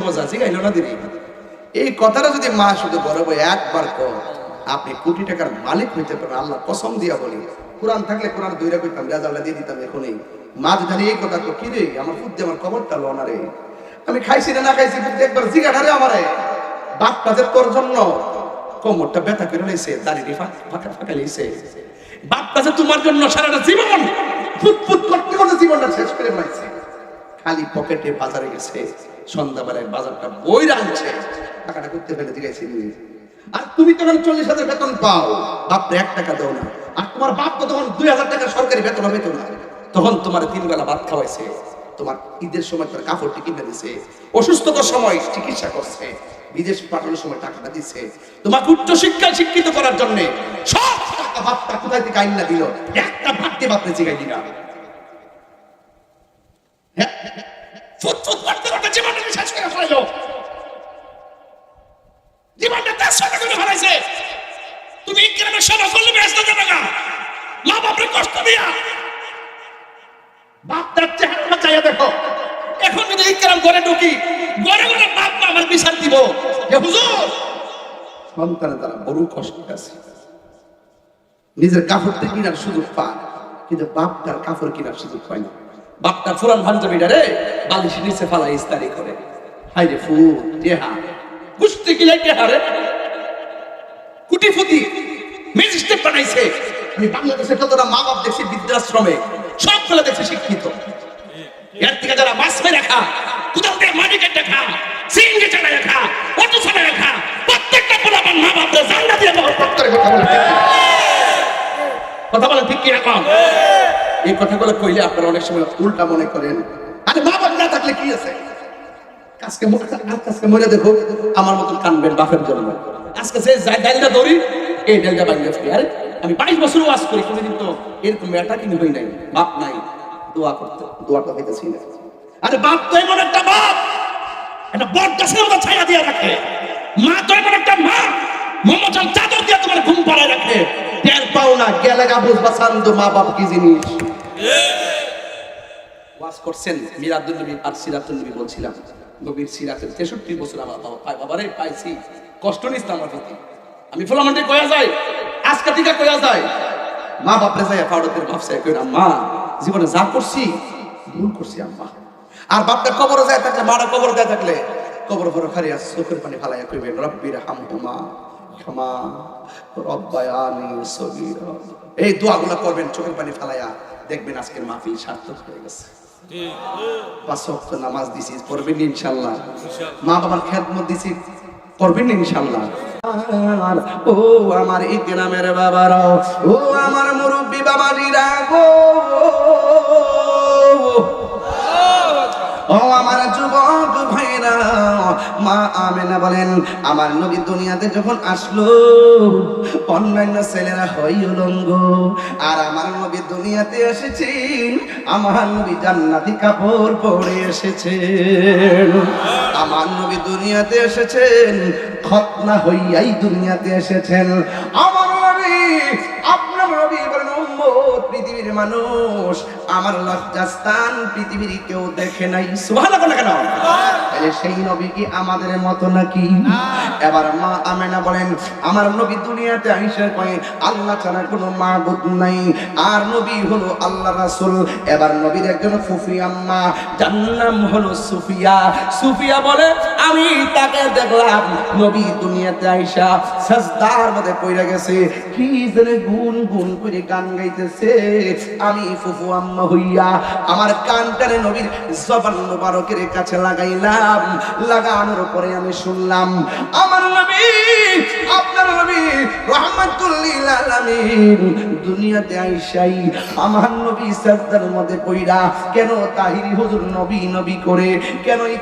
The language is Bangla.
মজা শিখাইল না দিদি। এই কথাটা যদি মা শুধু বড় ভাই একবার কর, আপনি কোটি টাকার মালিক হইতে পারেন। আল্লাহ কসম দিয়া বলি, কোরআন থাকলে কোরআন দইরা কইতাম, রেজাল্টটা দিয়ে দিতাম এখনই। মা যদি এই কথা তো কি রে আমার ফুদ্দে আমার খবরটা লো না রে, আমি খাইছি না খাইছি ফুদ্দে একবার জিগাটা রে আমারে। বাপটা যে তোর জন্য কোমরটা ব্যথা করে লইছে, দাড়িটি ফাঁকা ফাঁকা লইছে। বাপটা যে তোমার জন্য সারাটা জীবন ফুটফুট করতে করতে জীবনটা শেষ করে ফেলাইছে। খালি পকেটে বাজারে গেছে, সন্ধ্যাবেলায় বাজারটা বই রাখছে, টাকাটা করতে ফেলে দিয়েছি। আর তুমি তখন 40,000 বেতন পাও, বাপরে 1 টাকা দাও না। আর তোমার বাপ তো তখন 2,000 টাকা সরকারি বেতন হবে তো না, তখন তোমার 3 বেলা ভাত খাওয়াইছে, তোমার ঈদের সময় তার কাপড় কিনে দিছে, অসুস্থতার সময় চিকিৎসা করছে, বিদেশ পাঠানোর সময় টাকাটা দিছে, তোমাকে উচ্চ শিক্ষায় শিক্ষিত করার জন্য সব টাকা বাপটা কোথায় থেকে আইনা দিল। একটা ভাতকে বাপরে জিগাই দিনা জীবনটা শেষ করে ফেলাইলো, জীবনটা তার সাথে করে ফেলাইছে। তুমি গ্রামের সেবা করলে ব্যস্ত যাবে না, মা বাপরে কষ্ট দিয়া। বাপটার চেহারা চাইয়া দেখো, এখন যদি এই গ্রাম ঘরে ঢুকি, ঘরে ঘরে বাপ মা আমার বিচার দিব যে হুজুর সন্তানের দ্বারা বড় কষ্ট আছে। নিজের কাপড়টা কিনার সুযোগ পায়, কিন্তু বাপটার কাপড় কিনার সুযোগ পায় না। বাপটার ফুরান পাঞ্জাবিটা রে বালিশের নিচে ফালাই ইস্তারি করে, হাই রে ফুল টেহা কুস্তি কিলাই টেহা রে কুটিফুটি ম্যাজিস্ট্রেট বানাইছে। আমি বাংলাদেশে কতটা মা বাপ দেখছি বৃদ্ধাশ্রমে, সবগুলো দেখছি শিক্ষিত। এর থেকে যারা বাসমে রাখা, কোথাও দিয়ে মাটি কেটে খা, সিঙ্গে চালা রাখা, অটো চালা রাখা, প্রত্যেকটা পোলাপান মা বাপদের জান্নাত দিয়ে মহব্বত করে কথা বলে ঠিক কি রকম? এই কথাগুলো কইলে আপনারা অনেক সময় উল্টা মনে করেন, আরে মা বাপ না থাকলে কি আছে, আজকে মরে দেখো আমার মতন কানবেন বাপের জন্য। আজকে যে ডালটা ধরি এই ডালটা বানিয়ে ফেলি। আরে আমি 22 বছর ওয়াজ করি, কোনোদিন তো এরকম মেয়েটা কিন্তু হই নাই, বাপ নাই, দোয়া করতে দোয়াটা হইতেছি না। আরে বাপ তো এমন একটা বাপ, একটা বট গাছের মতো ছায়া দিয়ে রাখে। মা তো এমন একটা মা, মমতার চাদর দিয়ে তোমার ঘুম পাড়ায় রাখে। টের পাও না গেলে গা বুঝবা শান্ত মা বাপ কি জিনিস। ওয়াজ করছেন মিরাদুল নবী আর সিরাতুল নবী, বলছিলাম নবীর সিরাতের 63 বছর আমার বাবারে পাইছি, কষ্ট নিস না আমার প্রতি। আমি ফলামান্ডে কয়া যায়, আজকে থেকে কয়া যায়, মা বাপরে যায় ফাউডাতের ভাবসায় কইরা মা জীবনে যা করছি ভুল করছি আম্মা। আর বাপটা কবরে যায় থাকলে, মারা কবর যায় থাকলে কবর ভরে খারিয়া চোখের পানি ফালাইয়া কইবেন রব্বির হামহুমা ক্ষমা রব্বায়ানি সগীরা। এই দোয়াগুলো করবেন চোখের পানি ফালাইয়া, দেখবেন আজকের মাহফিল সার্থক হয়ে গেছে। 5 ওয়াক্ত নামাজ দিছি, পড়বেন ইনশাআল্লাহ। মা বাবার খেদমত দিছি, করবেন ইনশাআল্লাহ। ও আমার এই গ্রামের বাবারা, ও আমার মুরব্বি বাবাজিরা গো, ও আমার যুবক ভাইরা, মা আমেনা বলেন আমার নবী দুনিয়াতে যখন আসলো অন্যান্য ছেলেরা হয় উলঙ্গ, আর আমার নবী দুনিয়াতে এসেছেন, আমার নবী জান্নাতি কাপড় পরে এসেছেন। আমার নবী দুনিয়াতে এসেছেন খতনা হইয়াই দুনিয়াতে এসেছেন। আমার নবী, আপনার নবী বলেন উম্মত পৃথিবীর মানুষ আমার লজ্জাস্থান পৃথিবীর কেউ দেখে নাই। সুবহানাল্লাহ কেন? তাহলে সেই নবী কি আমাদের মতো নাকি? এবার মা আমেনা বলেন আমার নবী দুনিয়াতে আইসা কয় আল্লাহ ছাড়া কোনো মাবুদ নাই, আর নবী হলো আল্লাহ রাসূল। এবার নবীর একজন ফুফি আম্মা, যার নাম হলো সুফিয়া। সুফিয়া বলে আমি তাকে দেখলাম নবী দুনিয়াতে আইসা সাজদার মধ্যে পড়ে গেছে, কি জানে গুন গুন করে গান গাইতেছে। আমি ফুফু আম্মা হইয়া আমার কানটারে নবীর জবান মুবারকের কাছে লাগাইলাম, লাগানোর পরে আমি শুনলাম আমার নবী, আপনার নবী রাহমাতুল লিল আলামিন দুনিয়াতে আইসাই আমার নবী সাজদার মধ্যে পড়া, কেন তাহিরি হুজুর নবী নবী করে কেন